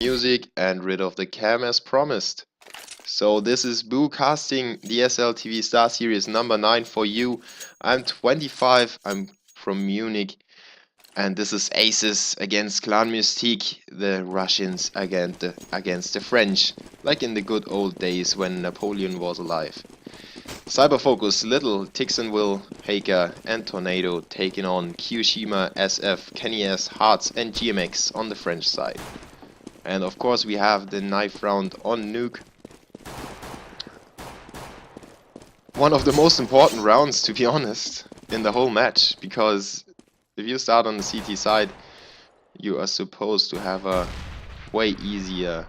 Music and rid of the cam as promised. So this is Boo casting the SLTV Star Series number 9 for you. I'm 25, I'm from Munich, and this is ACES against Clan-Mystik, the Russians against the French, like in the good old days when Napoleon was alive. Cyberfocus, Little, Tixonville, Haker and Tornado taking on Kyoshima, SF, Kenny S, Hearts and GMX on the French side. And of course we have the knife round on Nuke. One of the most important rounds, to be honest, in the whole match, because if you start on the CT side, you are supposed to have a way easier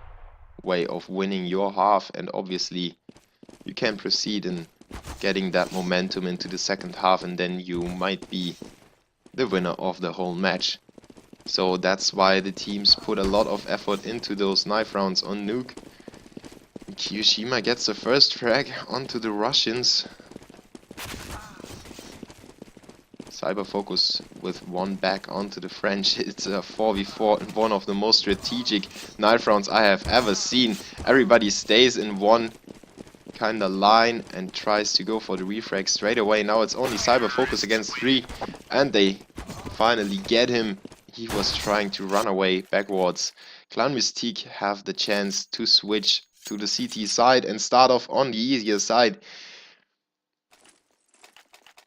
way of winning your half, and obviously you can proceed in getting that momentum into the second half, and then you might be the winner of the whole match. So that's why the teams put a lot of effort into those knife rounds on Nuke. Kyoshima gets the first frag onto the Russians. Cyberfocus with one back onto the French. It's a 4v4 and one of the most strategic knife rounds I have ever seen. Everybody stays in one kind of line and tries to go for the refrag straight away. Now it's only Cyberfocus against 3 and they finally get him. He was trying to run away backwards. Clan-Mystik have the chance to switch to the CT side and start off on the easier side.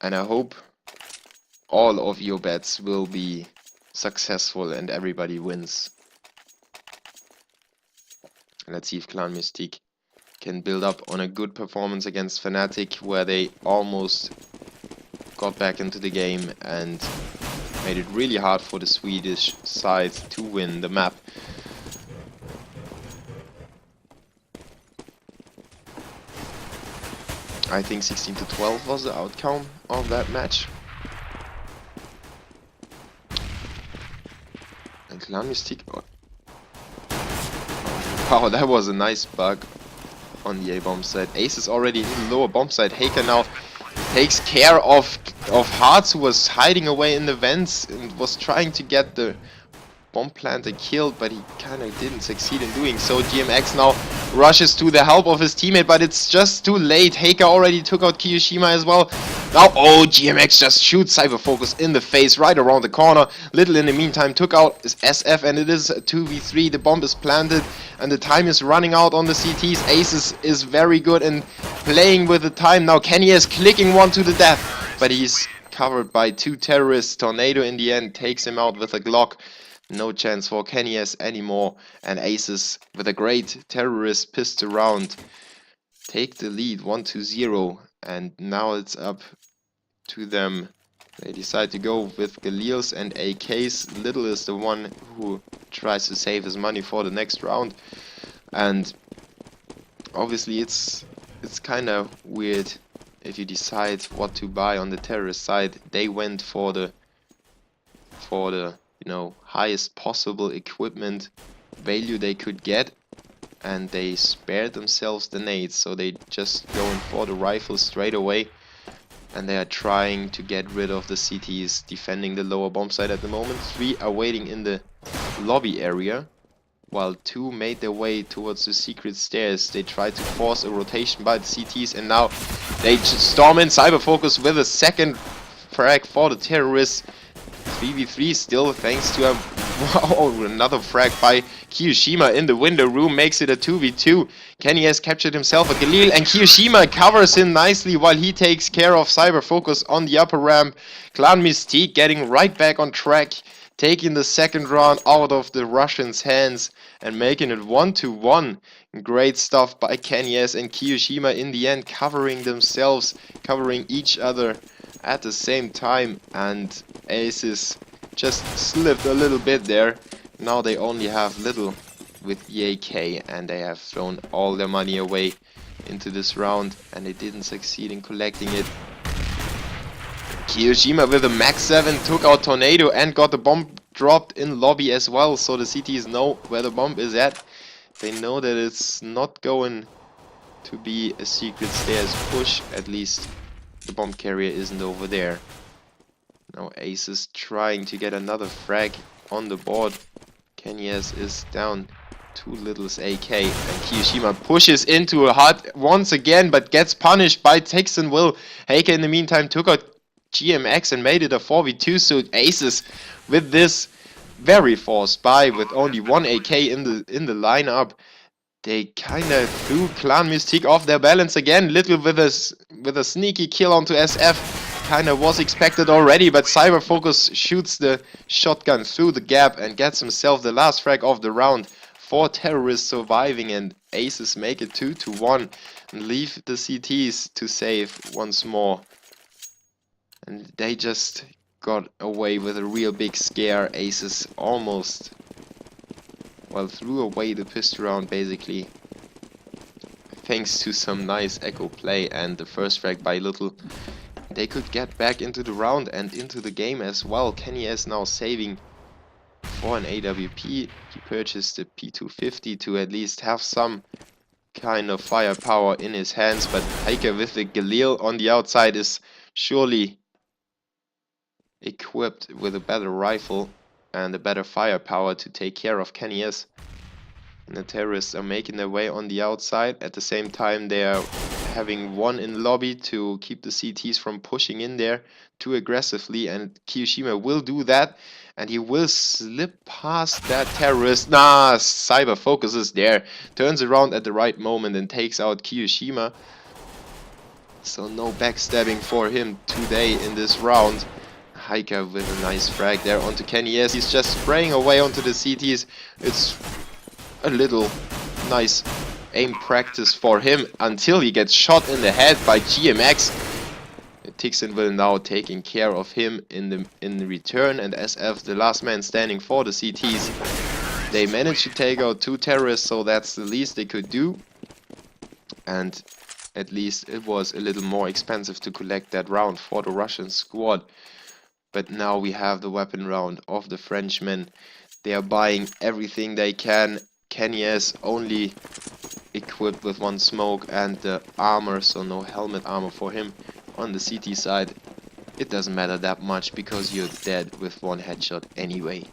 And I hope all of your bets will be successful and everybody wins. Let's see if Clan-Mystik can build up on a good performance against Fnatic, where they almost got back into the game and made it really hard for the Swedish side to win the map. I think 16-12 was the outcome of that match. And Clan-Mystik... Wow, that was a nice bug on the A-bomb side. Ace is already in the lower bomb side. Haker now takes care of Hearts, who was hiding away in the vents and was trying to get the bomb planter killed, but he kind of didn't succeed in doing so. GMX now rushes to the help of his teammate, but it's just too late. Haker already took out Kyoshima as well. Now, oh, GMX just shoots Cyberfocus in the face right around the corner. Little in the meantime took out his SF, and it is a 2v3. The bomb is planted and the time is running out on the CTs. ACES is very good in playing with the time. Now Kenny is clicking one to the death, but he's covered by 2 terrorists. Tornado in the end takes him out with a Glock. No chance for Kenny S anymore, and ACES with a great terrorist pistol round take the lead 1-0, and now it's up to them. They decide to go with Galils and AKs. Little is the one who tries to save his money for the next round, and obviously it's kind of weird if you decide what to buy on the terrorist side. They went for the you know, highest possible equipment value they could get, and they spared themselves the nades, so they just going for the rifles straight away, and they are trying to get rid of the CTs defending the lower bomb site at the moment. 3 are waiting in the lobby area, while 2 made their way towards the secret stairs. They tried to force a rotation by the CTs, and now they just storm in. Cyberfocus with a second frag for the terrorists. 3v3 still, thanks to another frag by Kyoshima in the window room, makes it a 2v2. Kenny has captured himself a Galil, and Kyoshima covers him nicely while he takes care of Cyberfocus on the upper ramp. Clan-Mystik getting right back on track, taking the second round out of the Russians' hands and making it 1-1. Great stuff by Kenny S and Kyoshima in the end, covering themselves, covering each other at the same time, and ACES just slipped a little bit there. Now they only have Little with the AK, and they have thrown all their money away into this round, and they didn't succeed in collecting it. Kyoshima with a max 7 took out Tornado and got the bomb dropped in lobby as well, so the CTs know where the bomb is at. They know that it's not going to be a secret stairs push, at least the bomb carrier isn't over there. Now ACES trying to get another frag on the board. Kenyes is down Too Little's AK, and Kiyoshima pushes into a hut once again, but gets punished by Texan Will. Heike in the meantime took out GMX and made it a 4v2, so ACES with this very forced buy with only one AK in the lineup. They kinda threw Clan-Mystik off their balance again. Little with a sneaky kill onto SF. Kinda was expected already, but Cyber Focus shoots the shotgun through the gap and gets himself the last frag of the round. 4 terrorists surviving, and ACES make it 2-1 and leave the CTs to save once more. And they just got away with a real big scare. ACES almost, well, threw away the pistol round basically, thanks to some nice echo play and the first frag by Little. They could get back into the round and into the game as well. Kenny is now saving for an AWP. He purchased a P250 to at least have some kind of firepower in his hands, but Heike with the Galil on the outside is surely equipped with a better rifle and a better firepower to take care of Kenny S. And the terrorists are making their way on the outside. At the same time, they are having one in lobby to keep the CTs from pushing in there too aggressively, and Kiyoshima will do that, and he will slip past that terrorist. Nah, Cyber focuses there, turns around at the right moment and takes out Kiyoshima. So no backstabbing for him today in this round. Heike with a nice frag there onto Kenny S. He's just spraying away onto the CTs. It's a little nice aim practice for him until he gets shot in the head by GMX. Tixon will now taking care of him in the return, and SF, the last man standing for the CTs. They managed to take out 2 terrorists, so that's the least they could do. And at least it was a little more expensive to collect that round for the Russian squad. But now we have the weapon round of the Frenchmen. They are buying everything they can. Kenny is only equipped with 1 smoke and the armor, so no helmet armor for him. On the CT side, it doesn't matter that much because you're dead with 1 headshot anyway.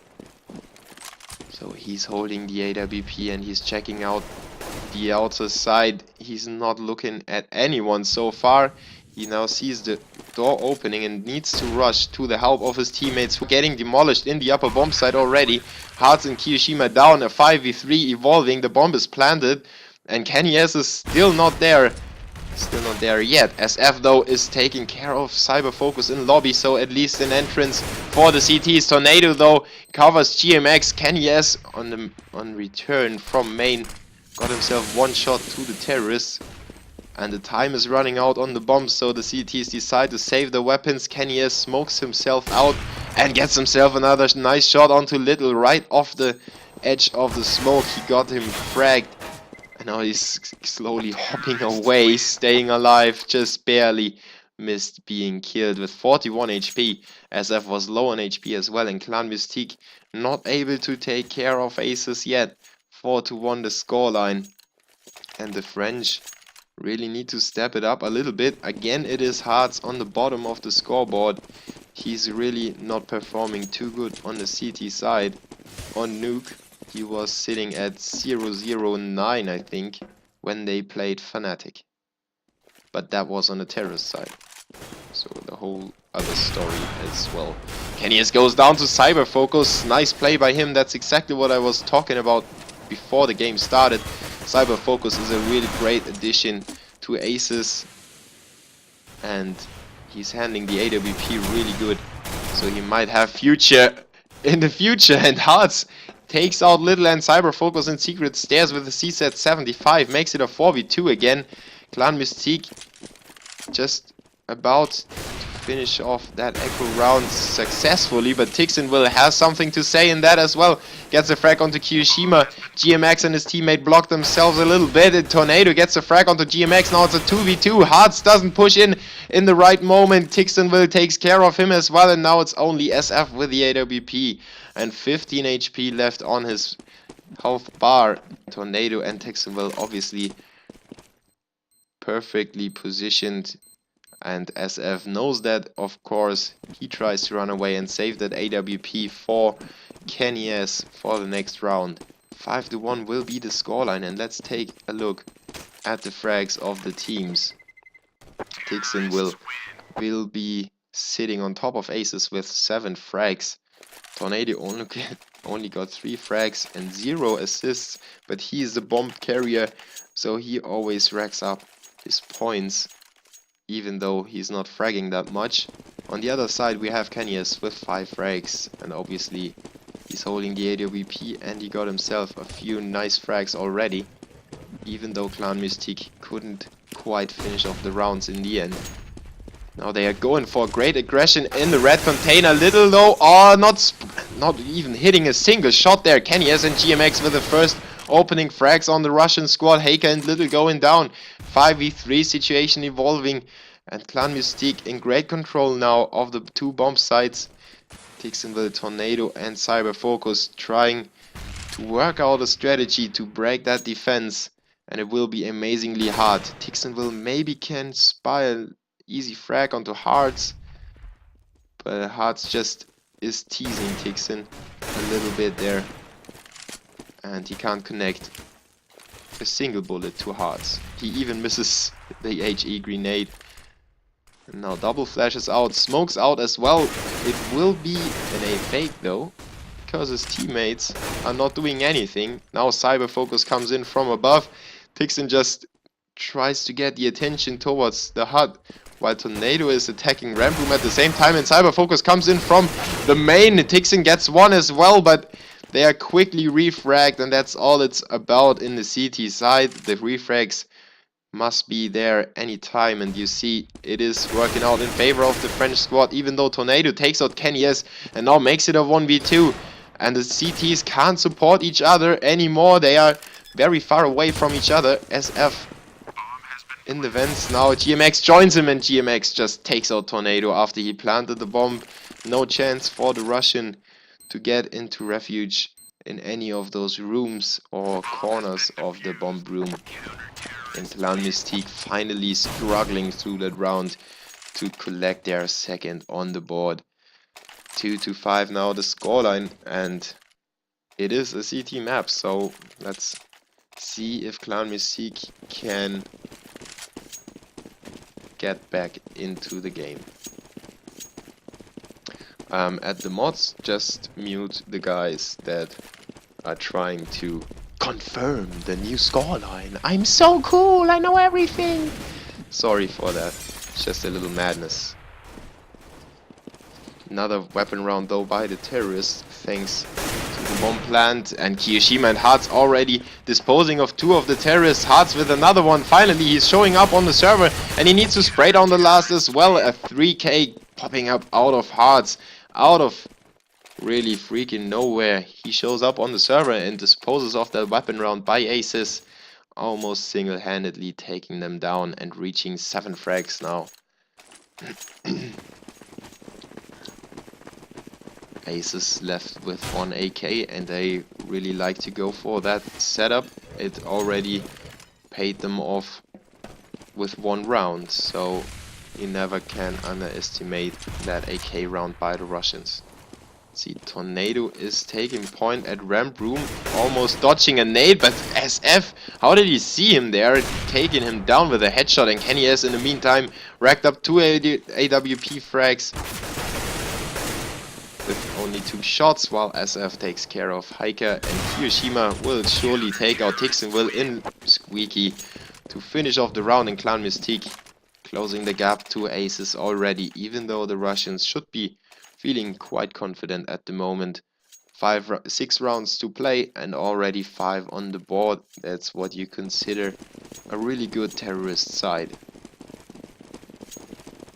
So he's holding the AWP and he's checking out the outer side. He's not looking at anyone so far. He now sees the door opening and needs to rush to the help of his teammates who are getting demolished in the upper bomb site already. Hearts and Kiyoshima down, a 5v3 evolving. The bomb is planted and Kenny S is still not there. Still not there yet. SF though is taking care of Cyber Focus in lobby, so at least an entrance for the CTs. Tornado though covers GMX. Kenny S on return from main got himself 1 shot to the terrorists. And the time is running out on the bombs, so the CTs decide to save the weapons. Kenny S smokes himself out and gets himself another nice shot onto Little right off the edge of the smoke. He got him fragged. And now he's slowly hopping away, staying alive, just barely missed being killed with 41 HP. SF was low on HP as well, and Clan-Mystik not able to take care of ACES yet. 4-1 the scoreline. And the French really need to step it up a little bit. Again, it is Hearts on the bottom of the scoreboard. He's really not performing too good on the CT side. On Nuke, he was sitting at 0-0-9, I think, when they played Fnatic. But that was on the terrorist side. So the whole other story as well. Kenny S goes down to Cyber Focus. Nice play by him. That's exactly what I was talking about before the game started. Cyber Focus is a really great addition to ACES, and he's handling the AWP really good, so he might have future in the future. And Hearts takes out Little, and Cyber Focus in secret stairs with a CSAT 75, makes it a 4v2 again. Clan-Mystik just about to finish off that echo round successfully, but Tixon will have something to say in that as well. Gets a frag onto Kiyoshima. GMX and his teammate block themselves a little bit, and Tornado gets a frag onto GMX. Now it's a 2v2. Hearts doesn't push in the right moment. Tixonville takes care of him as well, and now it's only SF with the AWP and 15 HP left on his health bar. Tornado and Tixonville obviously perfectly positioned, and SF knows that, of course. He tries to run away and save that AWP for Kenny S for the next round. 5-1 will be the scoreline, and let's take a look at the frags of the teams. Tixon will be sitting on top of ACES with 7 frags. Tornado only got 3 frags and 0 assists, but he is the bomb carrier, so he always racks up his points, even though he's not fragging that much. On the other side we have Kenyas with 5 frags, and obviously he's holding the AWP, and he got himself a few nice frags already, even though Clan-Mystik couldn't quite finish off the rounds in the end. Now they are going for great aggression in the red container. Little though, not even hitting a single shot there. Kenyas and GMX with the first opening frags on the Russian squad. Haker and Little going down. 5v3 situation evolving, and Clan-Mystik in great control now of the 2 bomb sites. Tixonville, Tornado and Cyber Focus trying to work out a strategy to break that defense, and it will be amazingly hard. Tixonville maybe can spy an easy frag onto Hearts, but Hearts just is teasing Tixon a little bit there, and he can't connect a single bullet to Hearts. He even misses the HE grenade. And now double flashes out, smokes out as well. It will be an A fake though, because his teammates are not doing anything. Now Cyber Focus comes in from above. Tixon just tries to get the attention towards the hut, while Tornado is attacking Ramp Room at the same time, and Cyber Focus comes in from the main. Tixon gets one as well, but they are quickly refragged, and that's all it's about in the CT side. The refrags must be there anytime, and you see it is working out in favor of the French squad, even though Tornado takes out Kenyas and now makes it a 1v2, and the CTs can't support each other anymore. They are very far away from each other. SF in the vents now. GMX joins him, and GMX just takes out Tornado after he planted the bomb. No chance for the Russian to get into refuge in any of those rooms or corners of the bomb room. And Clan-Mystik finally struggling through that round to collect their second on the board. 2-5 now the scoreline, and it is a CT map, so let's see if Clan-Mystik can get back into the game. At the mods, just mute the guys that are trying to confirm the new scoreline. I'm so cool, I know everything. Sorry for that, it's just a little madness. Another weapon round though by the terrorists, thanks to the bomb plant, and Kiyoshima and Hearts already disposing of 2 of the terrorists. Hearts with another one. Finally he's showing up on the server, and he needs to spray down the last as well. A 3k popping up out of Hearts, out of really freaking nowhere. He shows up on the server and disposes of that weapon round by ACES, almost single-handedly taking them down and reaching 7 frags now. ACES left with 1 AK, and they really like to go for that setup. It already paid them off with 1 round, so you never can underestimate that AK round by the Russians. See, Tornado is taking point at Ramp Room, almost dodging a nade, but SF, how did he see him there? Taking him down with a headshot, and Kenyas in the meantime racked up 2 AWP frags with only 2 shots, while SF takes care of Hiker, and Hiroshima will surely take out Tixonville in Squeaky to finish off the round, and Clan-Mystik closing the gap to ACES already, even though the Russians should be feeling quite confident at the moment. 6 rounds to play and already 5 on the board. That's what you consider a really good terrorist side.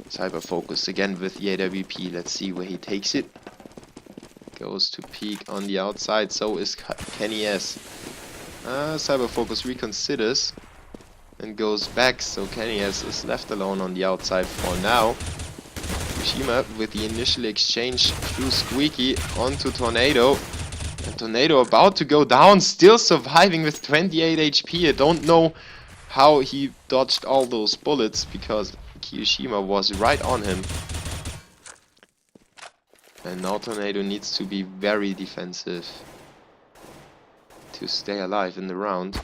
Cyber Focus again with the AWP. Let's see where he takes it. Goes to peek on the outside, so is Kenny S. Cyber Focus reconsiders and goes back, so Kenny S is left alone on the outside for now. Shima with the initial exchange through Squeaky onto Tornado, and Tornado about to go down, still surviving with 28 HP. I don't know how he dodged all those bullets, because Kiyoshima was right on him. And now Tornado needs to be very defensive to stay alive in the round.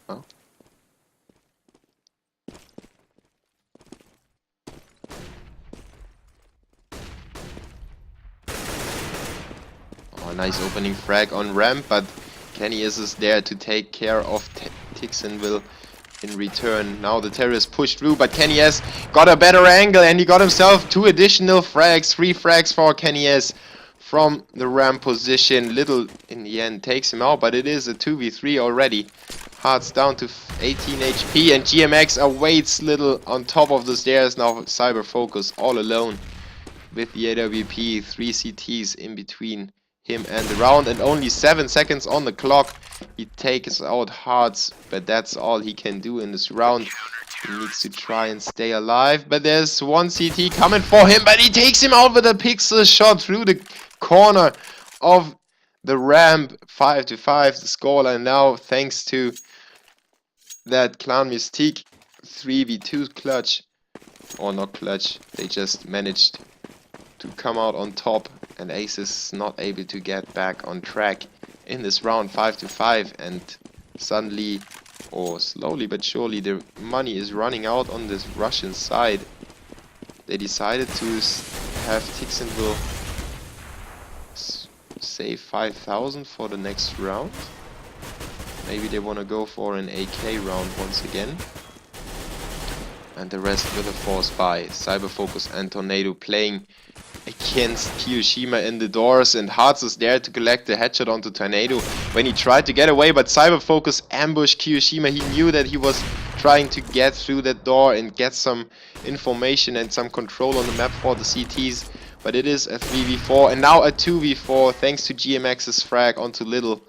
Oh. Oh, nice opening frag on ramp, but Kenny is there to take care of Tixonville in return. Now the terrorists push through, but Kenny has got a better angle and he got himself 2 additional frags, 3 frags for Kenny S from the ramp position. Little in the end takes him out, but it is a 2v3 already. Hearts down to 18 HP and GMX awaits Little on top of the stairs. Now Cyber Focus all alone with the AWP, 3 CTs in between him and the round, and only 7 seconds on the clock. He takes out Hearts, but that's all he can do in this round. He needs to try and stay alive, but there's one CT coming for him, but he takes him out with a pixel shot through the corner of the ramp. 5-5 the scoreline now, thanks to that Clan-Mystik 3v2 clutch, or not clutch, they just managed to come out on top, and ACES is not able to get back on track in this round. 5-5, and suddenly, or slowly but surely, the money is running out on this Russian side. They decided to have Tixonville save 5,000 for the next round. Maybe they want to go for an AK round once again. And the rest with a force by Cyber Focus and Tornado playing against Kiyoshima in the doors, and Hearts is there to collect the headshot onto Tornado when he tried to get away, but Cyber Focus ambushed Kiyoshima. He knew that he was trying to get through that door and get some information and some control on the map for the CTs, but it is a 3v4 and now a 2v4 thanks to GMX's frag onto Little.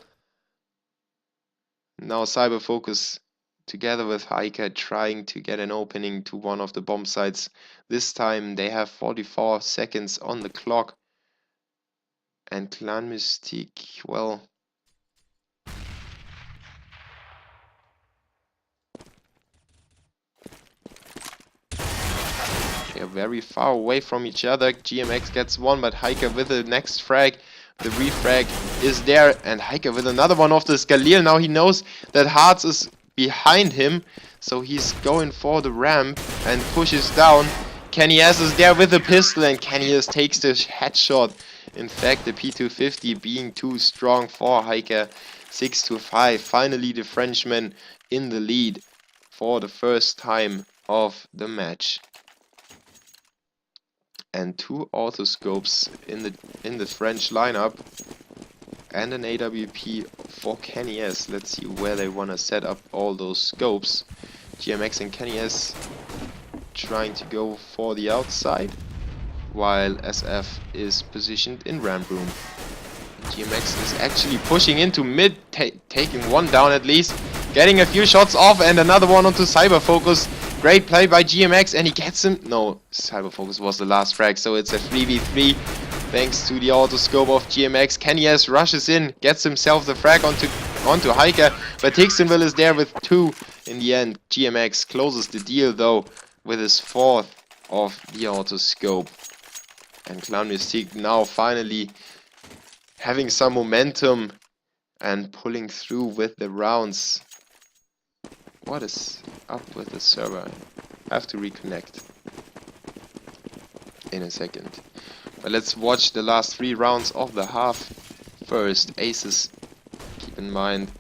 Now Cyber Focus together with Heike trying to get an opening to one of the bomb sites. This time they have 44 seconds on the clock. And Clan-Mystik, well, they are very far away from each other. GMX gets one, but Heike with the next frag. The refrag is there, and Heike with another one off the Skalil. Now he knows that Hearts is behind him, so he's going for the ramp and pushes down. Kenny S is there with the pistol, and Kenny S takes the headshot. In fact, the P250 being too strong for Heike. 6-5. Finally, the Frenchman in the lead for the first time of the match. And 2 autoscopes in the French lineup, and an AWP for Kenny S. Let's see where they want to set up all those scopes. GMX and Kenny S trying to go for the outside, while SF is positioned in ramp room. GMX is actually pushing into mid, taking one down at least, getting a few shots off, and another one onto Cyber Focus. Great play by GMX, and he gets him. No, Cyber Focus was the last frag, so it's a 3v3 thanks to the autoscope of GMX. Kenny S rushes in, gets himself the frag onto Heike, but Tixonville is there with 2 in the end. GMX closes the deal though with his 4th of the autoscope. And Clan-Mystik now finally having some momentum and pulling through with the rounds. What is up with the server? I have to reconnect in a second. But let's watch the last 3 rounds of the half. First, ACES, keep in mind,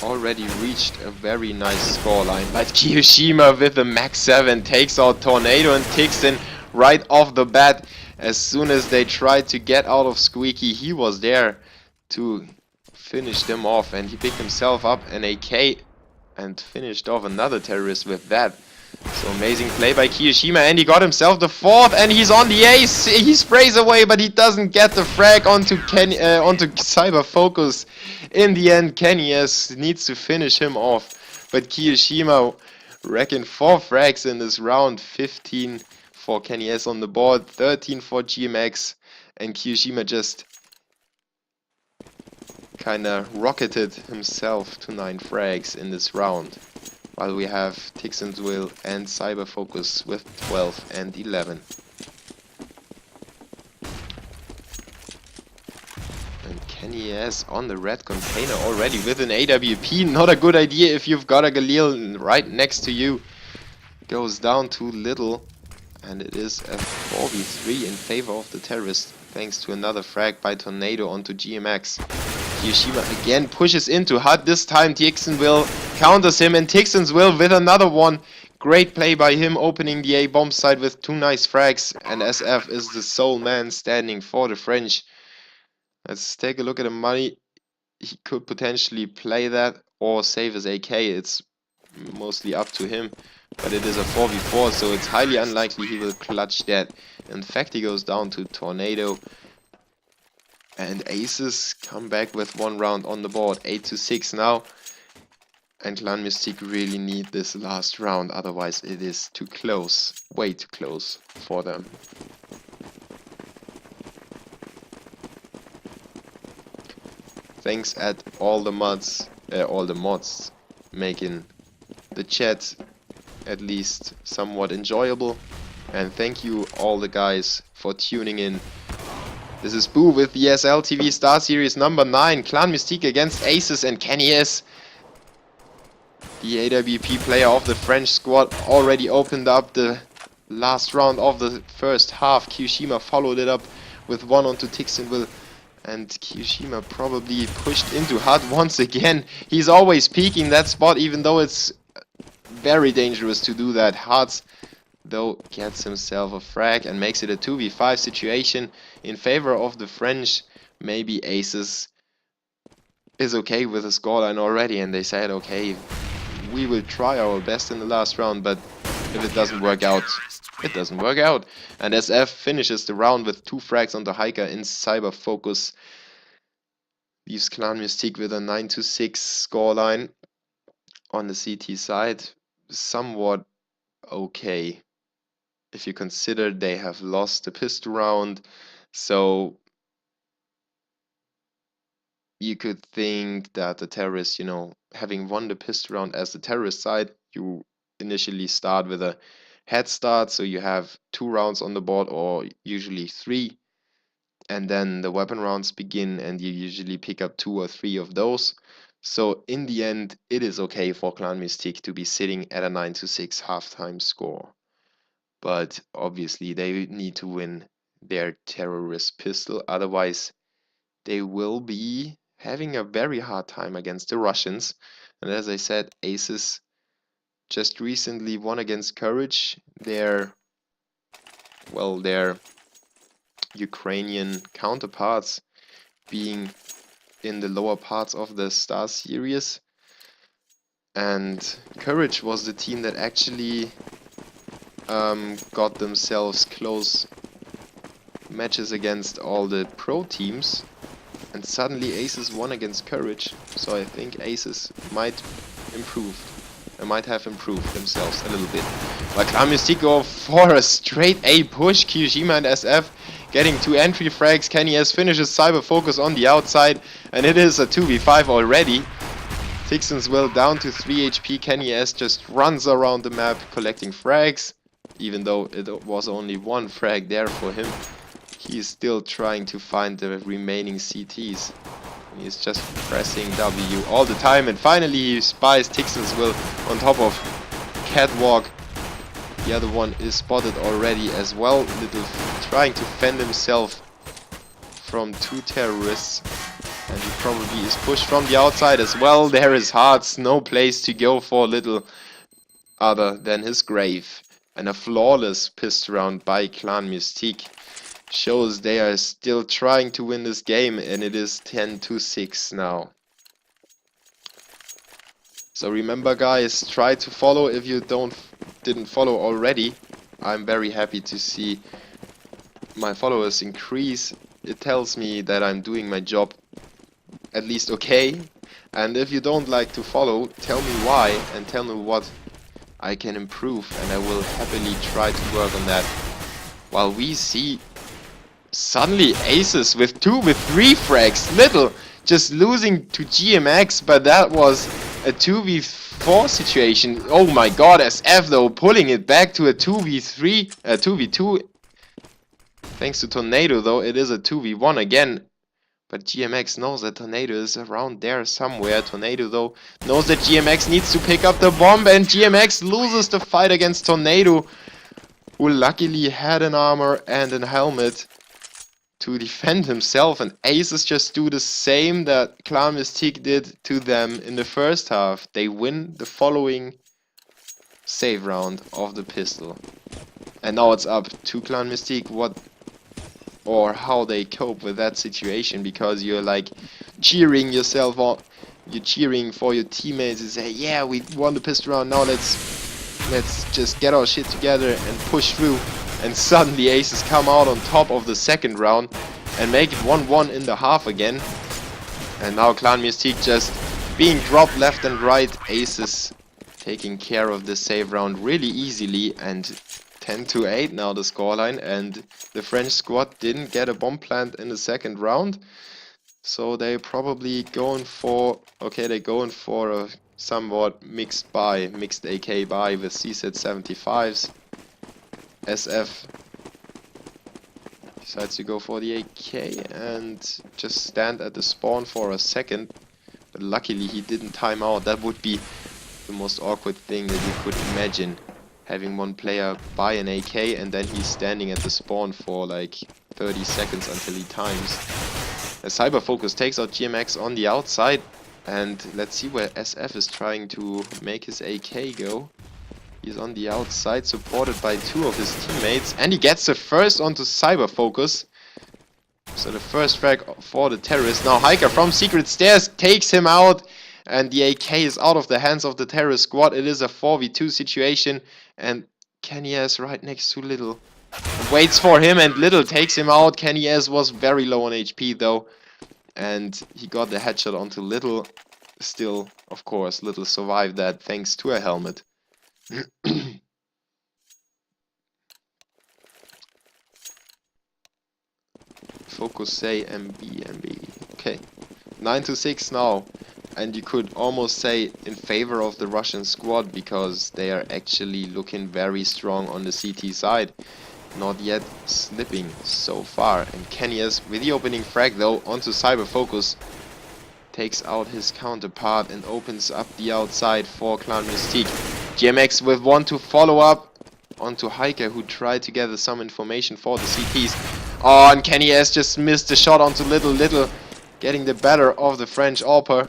already reached a very nice scoreline. But Kiyoshima with the max 7 takes out Tornado and Tixon right off the bat. As soon as they tried to get out of Squeaky, he was there to finish them off, and he picked himself up an AK and finished off another terrorist with that. So amazing play by Kiyoshima, and he got himself the 4th, and he's on the ace. He sprays away, but he doesn't get the frag onto Cyber Focus. In the end, Kenny S needs to finish him off, but Kiyoshima racking 4 frags in this round. 15 for Kenny S on the board, 13 for GMX, and Kiyoshima just kinda rocketed himself to 9 frags in this round. While we have Tixon's Will and Cyber Focus with 12 and 11. And Kenny S on the red container already with an AWP. Not a good idea if you've got a Galil right next to you. Goes down too little. And it is a 4v3 in favor of the terrorist. Thanks to another frag by Tornado onto GMX. Hiroshima again pushes into HUD. This time Tixon Will counters him, and Tixon's Will with another one. Great play by him, opening the A bomb site with 2 nice frags. And SF is the sole man standing for the French. Let's take a look at the money. He could potentially play that or save his AK. It's mostly up to him. But it is a 4v4, so it's highly unlikely he will clutch that. In fact, he goes down to Tornado. And ACES come back with 1 round on the board. 8-6 now. And Clan-Mystik really need this last round, otherwise it is too close. Way too close for them. Thanks at all the mods making the chat at least somewhat enjoyable, and thank you all the guys for tuning in. This is Boo with the SLTV Star Series number 9, Clan-Mystik against ACES and Kenny S. The AWP player of the French squad already opened up the last round of the first half. Kiyoshima followed it up with 1 onto Tixonville, and Kiyoshima probably pushed into HUD once again. He's always peeking that spot, even though it's very dangerous to do that. Hearts, though, gets himself a frag and makes it a 2v5 situation in favor of the French. Maybe ACES is okay with the scoreline already, and they said, okay, we will try our best in the last round, but if it doesn't work out, it doesn't work out. And SF finishes the round with 2 frags on the Hiker in Cyber Focus. Leaves Clan-Mystik with a 9-6 scoreline on the CT side. Somewhat okay if you consider they have lost the pistol round, so you could think that the terrorists, you know, having won the pistol round as the terrorist side, you initially start with a head start, so you have 2 rounds on the board, or usually 3, and then the weapon rounds begin and you usually pick up 2 or 3 of those. So in the end, it is okay for Clan-Mystik to be sitting at a 9-6 halftime score. But obviously they need to win their terrorist pistol, otherwise they will be having a very hard time against the Russians. And as I said, ACES just recently won against Courage, their Ukrainian counterparts being in the lower parts of the Star Series. And Courage was the team that actually got themselves close matches against all the pro teams, and suddenly ACES won against Courage. So I think ACES might have improved themselves a little bit. But Clan-Mystik go for a straight A push. Kiyoshima and SF getting 2 entry frags. Kenny S finishes Cyber Focus on the outside, and it is a 2v5 already. Tixon's Will down to 3 HP. Kenny S just runs around the map collecting frags, even though it was only 1 frag there for him. He is still trying to find the remaining CTs. He's just pressing W all the time, and finally he spies Tixon's Will on top of Catwalk. The other one is spotted already as well. Little trying to fend himself from 2 terrorists, and he probably is pushed from the outside as well. There is Hearts, no place to go for Little other than his grave. And a flawless pistol round by Clan-Mystik shows they are still trying to win this game, and it is 10-6 now. So remember guys, try to follow if you didn't follow already. I'm very happy to see my followers increase. It tells me that I'm doing my job at least okay. And if you don't like to follow, tell me why and tell me what I can improve, and I will happily try to work on that. While we see suddenly ACES with 3 frags. Little just losing to GMX, but that was a 2v4 situation. Oh my god, SF though, pulling it back to a 2v3, 2v2. Thanks to Tornado though, it is a 2v1 again. But GMX knows that Tornado is around there somewhere. Tornado though knows that GMX needs to pick up the bomb, and GMX loses the fight against Tornado, who luckily had an armor and a helmet to defend himself, and ACES just do the same that Clan-Mystik did to them in the first half. They win the following save round of the pistol. And now it's up to Clan-Mystik what or how they cope with that situation, because you're like cheering yourself on, you're cheering for your teammates and say, yeah, we won the pistol round, now let's just get our shit together and push through. And suddenly ACES come out on top of the second round and make it 1-1 in the half again. And now Clan-Mystik just being dropped left and right. ACES taking care of the save round really easily, and 10-8 now the scoreline, and the French squad didn't get a bomb plant in the second round. So they're probably going for, okay, they're going for a somewhat mixed AK buy with CZ75s. SF decides to go for the AK and just stand at the spawn for a second, but luckily he didn't time out. That would be the most awkward thing that you could imagine, having one player buy an AK and then he's standing at the spawn for like 30 seconds until he times. As Cyber Focus takes out GMX on the outside, and let's see where SF is trying to make his AK go. He's on the outside, supported by two of his teammates, and he gets the first onto Cyber Focus. So the first frag for the terrorist. Now Hiker from Secret Stairs takes him out, and the AK is out of the hands of the terrorist squad. It is a 4v2 situation, and Kenny S right next to Little waits for him, and Little takes him out. Kenny S was very low on HP though, and he got the headshot onto Little. Still, of course, Little survived that thanks to a helmet. Focus say MB. Okay, 9-6 now, and you could almost say in favor of the Russian squad, because they are actually looking very strong on the CT side, not yet slipping so far. And Kenny is with the opening frag though onto Cyber Focus, takes out his counterpart and opens up the outside for Clan-Mystik. GMX with one to follow up onto Hiker, who tried to gather some information for the CTs. Oh, and Kenny S just missed the shot onto Little, getting the better of the French AWPer,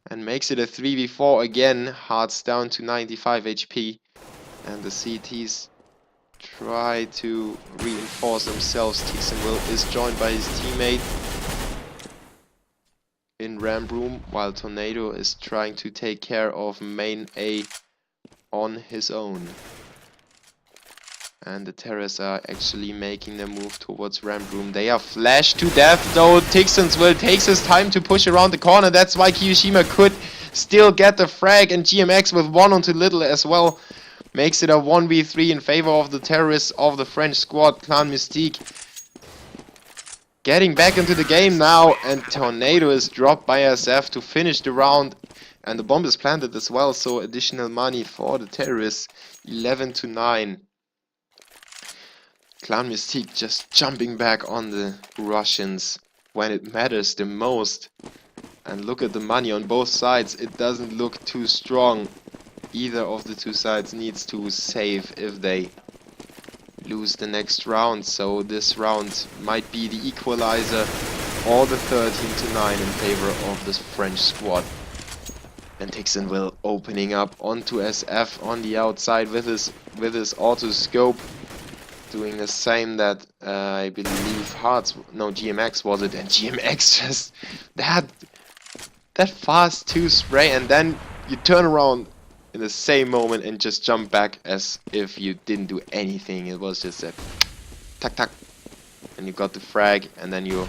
and makes it a 3v4 again. Hearts down to 95 HP, and the CTs try to reinforce themselves. Tixonville is joined by his teammate in Ram Room, while Tornado is trying to take care of main A on his own. And the terrorists are actually making their move towards Ram Room. They are flashed to death though. Tixonville takes his time to push around the corner. That's why Kiyoshima could still get the frag, and GMX with one onto Little as well makes it a 1v3 in favor of the terrorists of the French squad. Clan-Mystik getting back into the game now, and Tornado is dropped by SF to finish the round, and the bomb is planted as well, so additional money for the terrorists. 11-9. Clan-Mystik just jumping back on the Russians when it matters the most. And look at the money on both sides. It doesn't look too strong. Either of the two sides needs to save if they lose the next round. So this round might be the equalizer, or the 13-9 in favor of this French squad. And Tixonville opening up onto SF on the outside with his auto scope, doing the same that I believe GMX was it, and GMX just that fast to spray, and then you turn around in the same moment and just jump back as if you didn't do anything. It was just a tack tack, and you got the frag, and then you're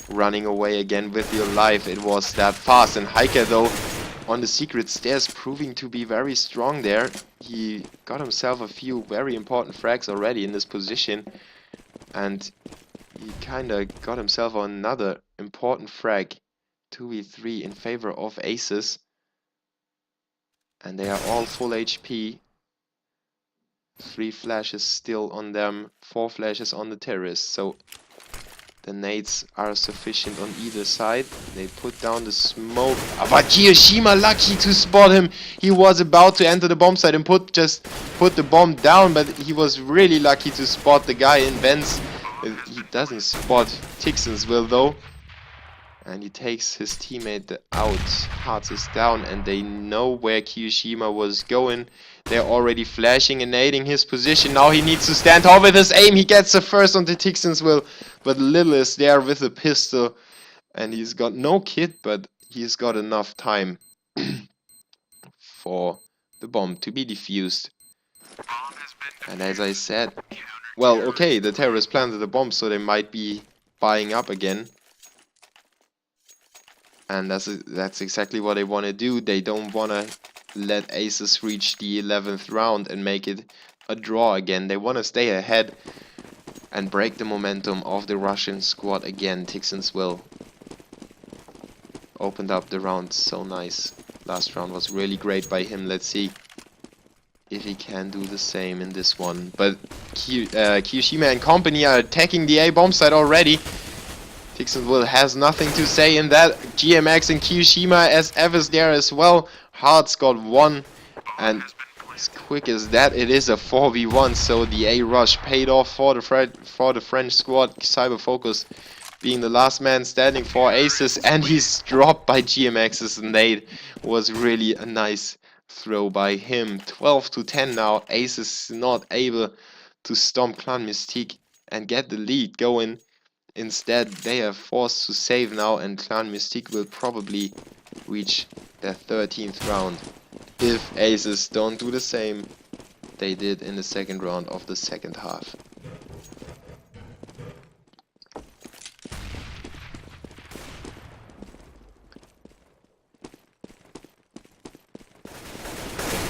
running away again with your life. It was that fast. And Hiker though on the Secret Stairs proving to be very strong there. He got himself a few very important frags already in this position, and he kinda got himself another important frag 2v3 in favor of ACES. And they are all full HP. 3 flashes still on them, 4 flashes on the terrorists. So the nades are sufficient on either side. They put down the smoke. But Hiroshima lucky to spot him. He was about to enter the bomb site and put the bomb down, but he was really lucky to spot the guy in vents. He doesn't spot Tixonsville though. And he takes his teammate out. Hearts is down and they know where Kiyoshima was going. They're already flashing and nading his position. Now he needs to stand tall with his aim. He gets the first onto Tixonsville. But Lil is there with a pistol. And he's got no kit, but he's got enough time for the bomb to be defused. And as I said, well, okay, the terrorists planted the bomb, so they might be buying up again. And that's exactly what they want to do. They don't want to let ACES reach the 11th round and make it a draw again. They want to stay ahead and break the momentum of the Russian squad again. Tixonsville opened up the round so nice. Last round was really great by him. Let's see if he can do the same in this one. But Kiyoshima and company are attacking the A bomb site already. Tixonsville has nothing to say in that. GMX and Kiyoshima SF is there as well. Hearts got 1, and as quick as that, it is a 4v1. So the A rush paid off for the French squad. Cyberfocus being the last man standing for ACES, and he's dropped by GMX's nade. Was really a nice throw by him. 12-10 now. ACES not able to stomp Clan-Mystik and get the lead going. Instead, they are forced to save now, and Clan-Mystik will probably reach their 13th round if ACES don't do the same they did in the second round of the second half.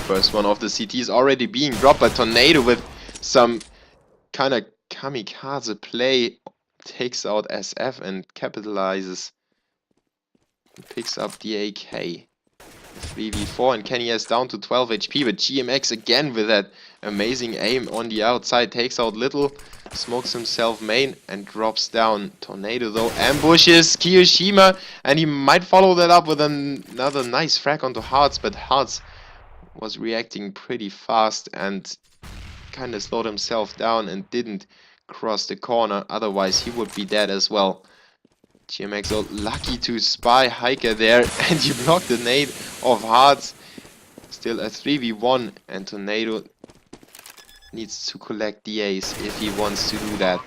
First one of the CTs already being dropped by Tornado with some kind of kamikaze play. Takes out SF and capitalizes. Picks up the AK. 3v4 and Kenny is down to 12 HP, but GMX again with that amazing aim on the outside takes out Little, smokes himself main and drops down. Tornado though ambushes Kiyoshima, and he might follow that up with another nice frag onto Hearts, but Hearts was reacting pretty fast and kind of slowed himself down and didn't cross the corner, otherwise he would be dead as well. GMX so lucky to spy Hiker there, and you block the nade of Hearts. Still a 3v1, and Tornado needs to collect the ace if he wants to do that.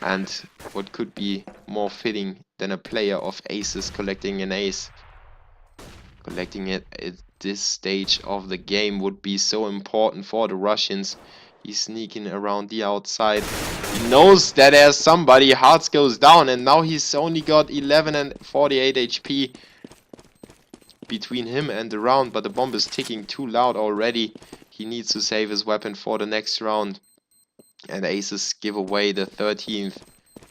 And what could be more fitting than a player of ACES collecting an ace? Collecting it at this stage of the game would be so important for the Russians. He's sneaking around the outside. He knows that there's somebody. Hearts goes down, and now he's only got 11 and 48 HP between him and the round, but the bomb is ticking too loud already. He needs to save his weapon for the next round. And ACES give away the 13th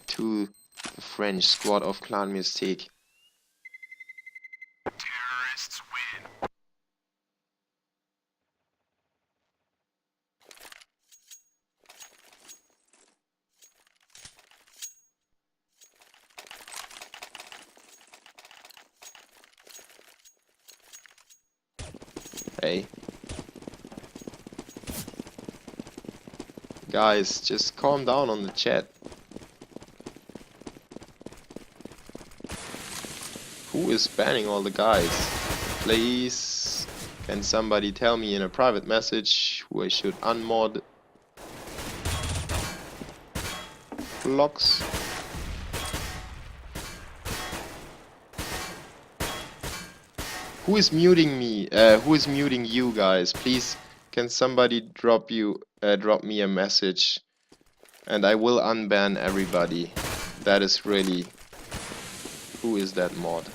to the French squad of Clan-Mystik. Terrorists win. Hey. Guys, just calm down on the chat. Who is banning all the guys? Please, can somebody tell me in a private message who I should unmod? Blocks. Who is muting me? Who is muting you guys? Please, can somebody drop me a message, and I will unban everybody. That is really. Who is that mod?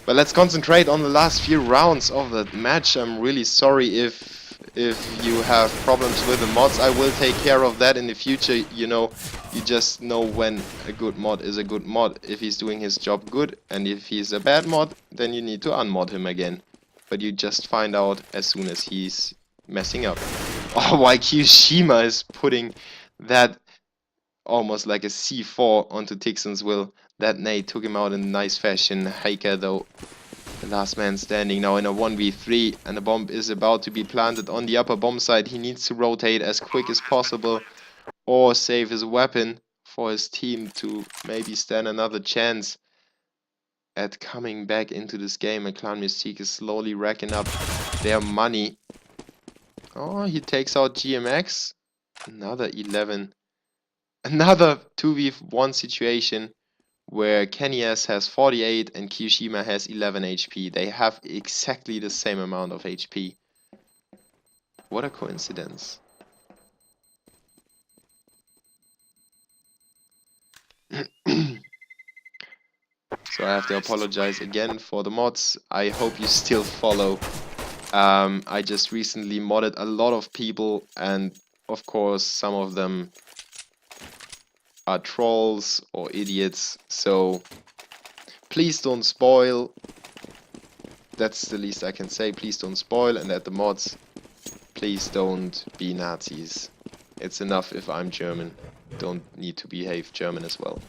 But let's concentrate on the last few rounds of that match. I'm really sorry if if you have problems with the mods, I will take care of that in the future. You know, you just know when a good mod is a good mod, if he's doing his job good, and if he's a bad mod, then you need to unmod him again. But you just find out as soon as he's messing up. Oh, why Kyoshima is putting that almost like a C4 onto Tixon's will. That nade took him out in nice fashion. Heike, though, the last man standing now in a 1v3, and the bomb is about to be planted on the upper bomb side. He needs to rotate as quick as possible or save his weapon for his team to maybe stand another chance at coming back into this game. And Clan-Mystik is slowly racking up their money. Oh, he takes out GMX. Another 11. Another 2v1 situation where Kenny S has 48 and Kyoshima has 11 HP. They have exactly the same amount of HP. What a coincidence. So I have to apologize again for the mods. I hope you still follow. I just recently modded a lot of people, and of course some of them are trolls or idiots. So please don't spoil. That's the least I can say. Please don't spoil, and at the mods, please don't be Nazis. It's enough if I'm German. Don't need to behave German as well.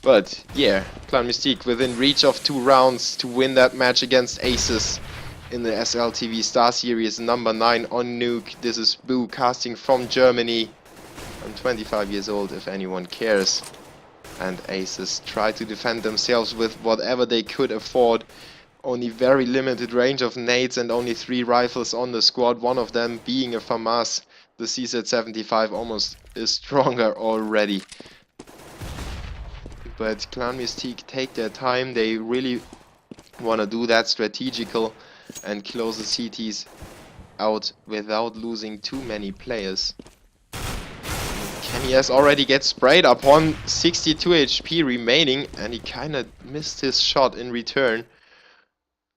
But yeah, Clan-Mystik within reach of 2 rounds to win that match against ACES in the SLTV Star Series number 9 on Nuke. This is Boo casting from Germany. I'm 25 years old if anyone cares. And ACES try to defend themselves with whatever they could afford. Only very limited range of nades and only 3 rifles on the squad, one of them being a FAMAS. The CZ75 almost is stronger already. But Clan-Mystik take their time. They really want to do that strategical and close the CTs out without losing too many players. Kenny S already gets sprayed upon 62 HP remaining, and he kind of missed his shot in return.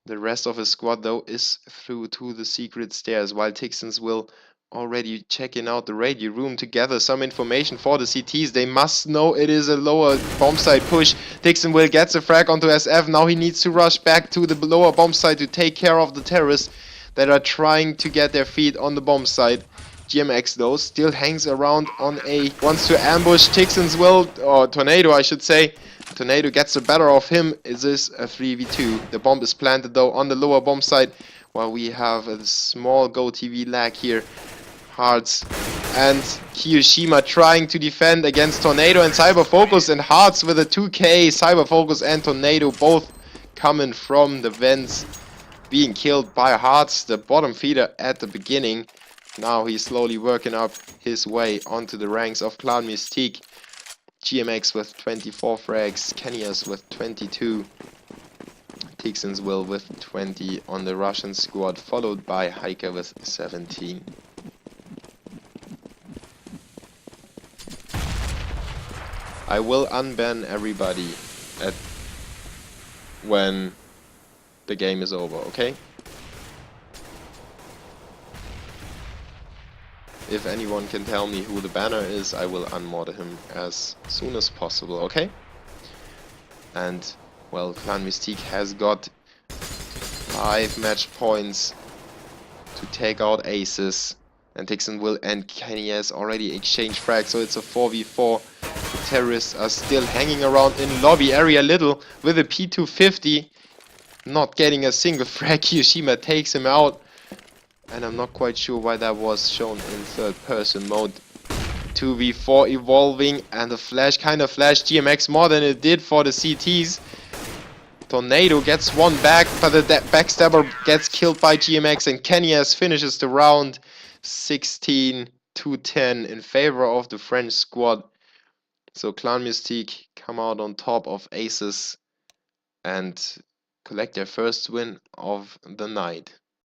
The rest of his squad though is through to the secret stairs, while Tixons will already checking out the radio room to gather some information for the CTs. They must know it is a lower bomb site push. Tixon will get the frag onto SF. Now he needs to rush back to the lower bomb site to take care of the terrorists that are trying to get their feet on the bomb site. GMX though still hangs around on A, wants to ambush Tixon's will, or Tornado I should say. Tornado gets the better of him. Is this a 3v2? The bomb is planted though on the lower bomb site, while we have a small GoTV lag here. Hearts and Kyoshima trying to defend against Tornado and Cyber Focus, and Hearts with a 2k. Cyber Focus and Tornado both coming from the vents, being killed by Hearts, the bottom feeder at the beginning. Now he's slowly working up his way onto the ranks of Clan-Mystik. GMX with 24 frags, Kenias with 22, Tixons will with 20 on the Russian squad, followed by Heike with 17. I will unban everybody when the game is over, okay? If anyone can tell me who the banner is, I will unmod him as soon as possible, okay? And, well, Clan-Mystik has got 5 match points to take out ACES. And Tixon will and Kenny has already exchanged frags, so it's a 4v4. The terrorists are still hanging around in lobby area little with a P250. Not getting a single frag. Kyoshima takes him out. And I'm not quite sure why that was shown in third person mode. 2v4 evolving, and the flash kind of flashed GMX more than it did for the CTs. Tornado gets one back, but the backstabber gets killed by GMX, and Kenyas finishes the round 16-10 in favor of the French squad. So Clan-Mystik come out on top of ACES and collect their first win of the night.